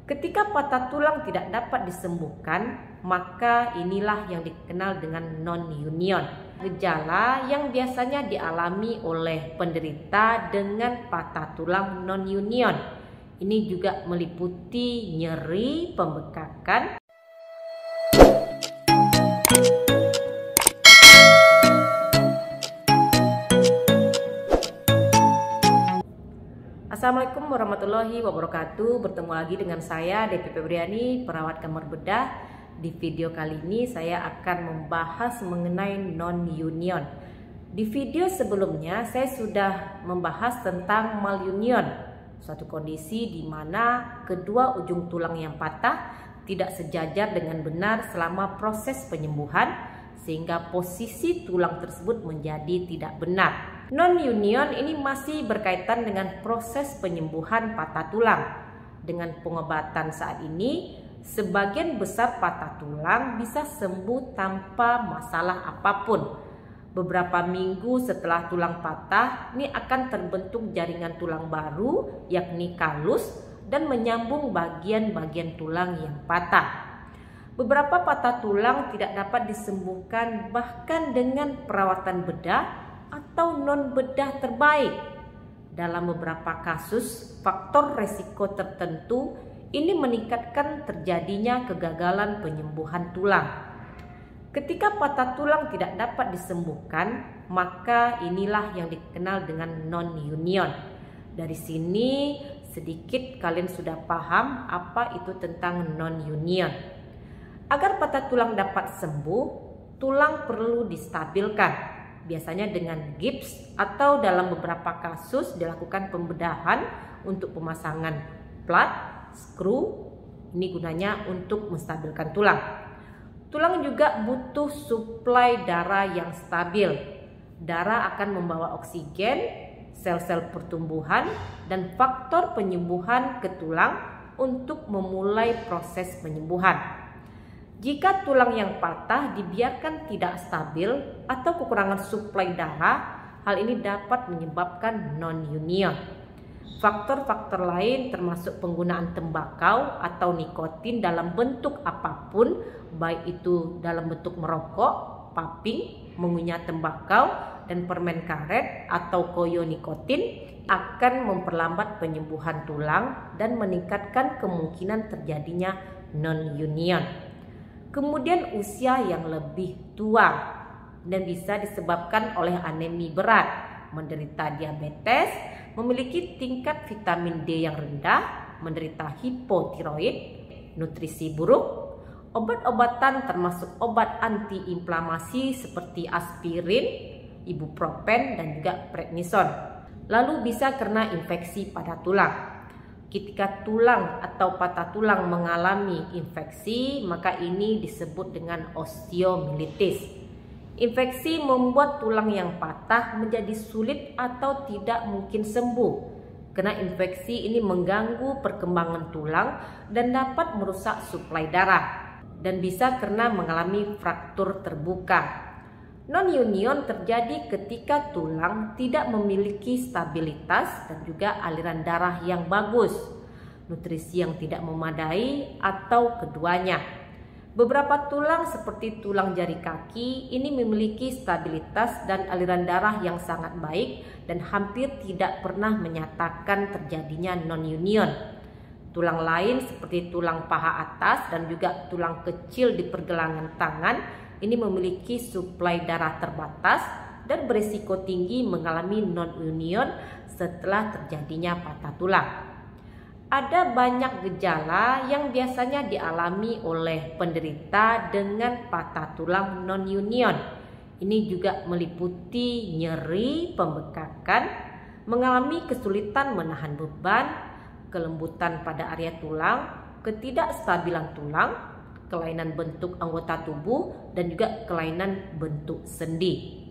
Ketika patah tulang tidak dapat disembuhkan, maka inilah yang dikenal dengan non-union. Gejala yang biasanya dialami oleh penderita dengan patah tulang non-union. Ini juga meliputi nyeri, pembekakan, Assalamualaikum warahmatullahi wabarakatuh. Bertemu lagi dengan saya Devi Febriani, perawat kamar bedah. Di video kali ini saya akan membahas mengenai non-union. Di video sebelumnya saya sudah membahas tentang malunion, suatu kondisi di mana kedua ujung tulang yang patah tidak sejajar dengan benar selama proses penyembuhan, sehingga posisi tulang tersebut menjadi tidak benar. Non-union ini masih berkaitan dengan proses penyembuhan patah tulang. Dengan pengobatan saat ini, sebagian besar patah tulang bisa sembuh tanpa masalah apapun. Beberapa minggu setelah tulang patah, ini akan terbentuk jaringan tulang baru, yakni kalus, dan menyambung bagian-bagian tulang yang patah. Beberapa patah tulang tidak dapat disembuhkan bahkan dengan perawatan bedah atau non-bedah terbaik. Dalam beberapa kasus, faktor resiko tertentu ini meningkatkan terjadinya kegagalan penyembuhan tulang. Ketika patah tulang tidak dapat disembuhkan, maka inilah yang dikenal dengan non-union. Dari sini sedikit kalian sudah paham apa itu tentang non-union. Agar patah tulang dapat sembuh, tulang perlu distabilkan. Biasanya dengan gips atau dalam beberapa kasus dilakukan pembedahan untuk pemasangan plat, skru. Ini gunanya untuk menstabilkan tulang. Tulang juga butuh suplai darah yang stabil. Darah akan membawa oksigen, sel-sel pertumbuhan, dan faktor penyembuhan ke tulang untuk memulai proses penyembuhan. Jika tulang yang patah dibiarkan tidak stabil atau kekurangan suplai darah, hal ini dapat menyebabkan non-union. Faktor-faktor lain termasuk penggunaan tembakau atau nikotin dalam bentuk apapun, baik itu dalam bentuk merokok, paping, mengunyah tembakau, dan permen karet atau koyo nikotin akan memperlambat penyembuhan tulang dan meningkatkan kemungkinan terjadinya non-union. Kemudian usia yang lebih tua dan bisa disebabkan oleh anemi berat, menderita diabetes, memiliki tingkat vitamin D yang rendah, menderita hipotiroid, nutrisi buruk, obat-obatan termasuk obat antiinflamasi seperti aspirin, ibuprofen, dan juga prednison. Lalu bisa kena infeksi pada tulang. Ketika tulang atau patah tulang mengalami infeksi, maka ini disebut dengan osteomielitis. Infeksi membuat tulang yang patah menjadi sulit atau tidak mungkin sembuh. Karena infeksi ini mengganggu perkembangan tulang dan dapat merusak suplai darah dan bisa karena mengalami fraktur terbuka. Non-union terjadi ketika tulang tidak memiliki stabilitas dan juga aliran darah yang bagus, nutrisi yang tidak memadai, atau keduanya. Beberapa tulang seperti tulang jari kaki ini memiliki stabilitas dan aliran darah yang sangat baik dan hampir tidak pernah menyatakan terjadinya non-union. Tulang lain seperti tulang paha atas dan juga tulang kecil di pergelangan tangan ini memiliki suplai darah terbatas dan berisiko tinggi mengalami non-union setelah terjadinya patah tulang. Ada banyak gejala yang biasanya dialami oleh penderita dengan patah tulang non-union. Ini juga meliputi nyeri, pembekakan, mengalami kesulitan menahan beban, kelembutan pada area tulang, ketidakstabilan tulang, kelainan bentuk anggota tubuh, dan juga kelainan bentuk sendi.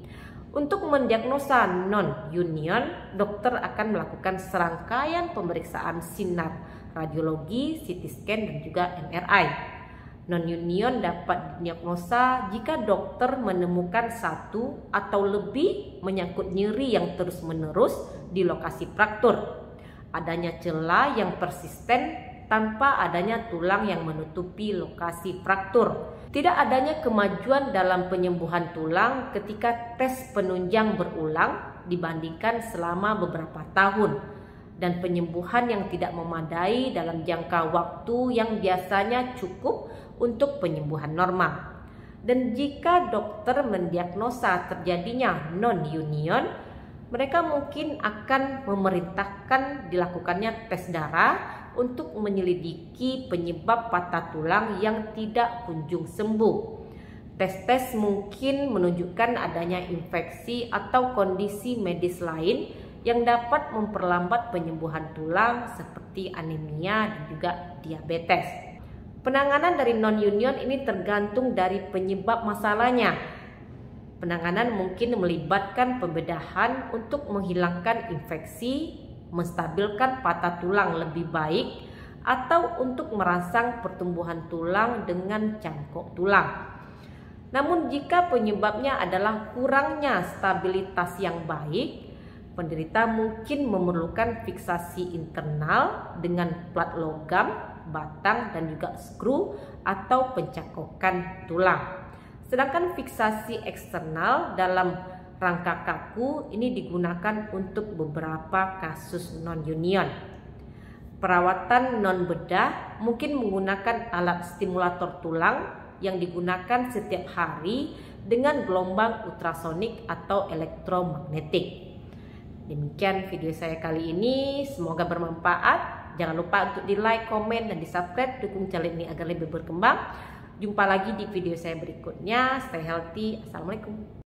Untuk mendiagnosa non-union, dokter akan melakukan serangkaian pemeriksaan sinar radiologi, CT scan, dan juga MRI. Non-union dapat didiagnosa jika dokter menemukan satu atau lebih menyangkut nyeri yang terus-menerus di lokasi fraktur, adanya celah yang persisten tanpa adanya tulang yang menutupi lokasi fraktur. Tidak adanya kemajuan dalam penyembuhan tulang ketika tes penunjang berulang dibandingkan selama beberapa tahun, dan penyembuhan yang tidak memadai dalam jangka waktu yang biasanya cukup untuk penyembuhan normal. Dan jika dokter mendiagnosa terjadinya non-union, mereka mungkin akan memerintahkan dilakukannya tes darah untuk menyelidiki penyebab patah tulang yang tidak kunjung sembuh. Tes-tes mungkin menunjukkan adanya infeksi atau kondisi medis lain yang dapat memperlambat penyembuhan tulang seperti anemia dan juga diabetes. Penanganan dari non-union ini tergantung dari penyebab masalahnya. Penanganan mungkin melibatkan pembedahan untuk menghilangkan infeksi, menstabilkan patah tulang lebih baik, atau untuk merangsang pertumbuhan tulang dengan cangkok tulang. Namun jika penyebabnya adalah kurangnya stabilitas yang baik, penderita mungkin memerlukan fiksasi internal dengan plat logam, batang, dan juga skru atau pencangkokan tulang. Sedangkan fiksasi eksternal dalam rangka kaku ini digunakan untuk beberapa kasus non-union. Perawatan non-bedah mungkin menggunakan alat stimulator tulang yang digunakan setiap hari dengan gelombang ultrasonik atau elektromagnetik. Demikian video saya kali ini, semoga bermanfaat. Jangan lupa untuk di like, komen, dan di subscribe, dukung channel ini agar lebih berkembang. Jumpa lagi di video saya berikutnya. Stay healthy. Assalamualaikum.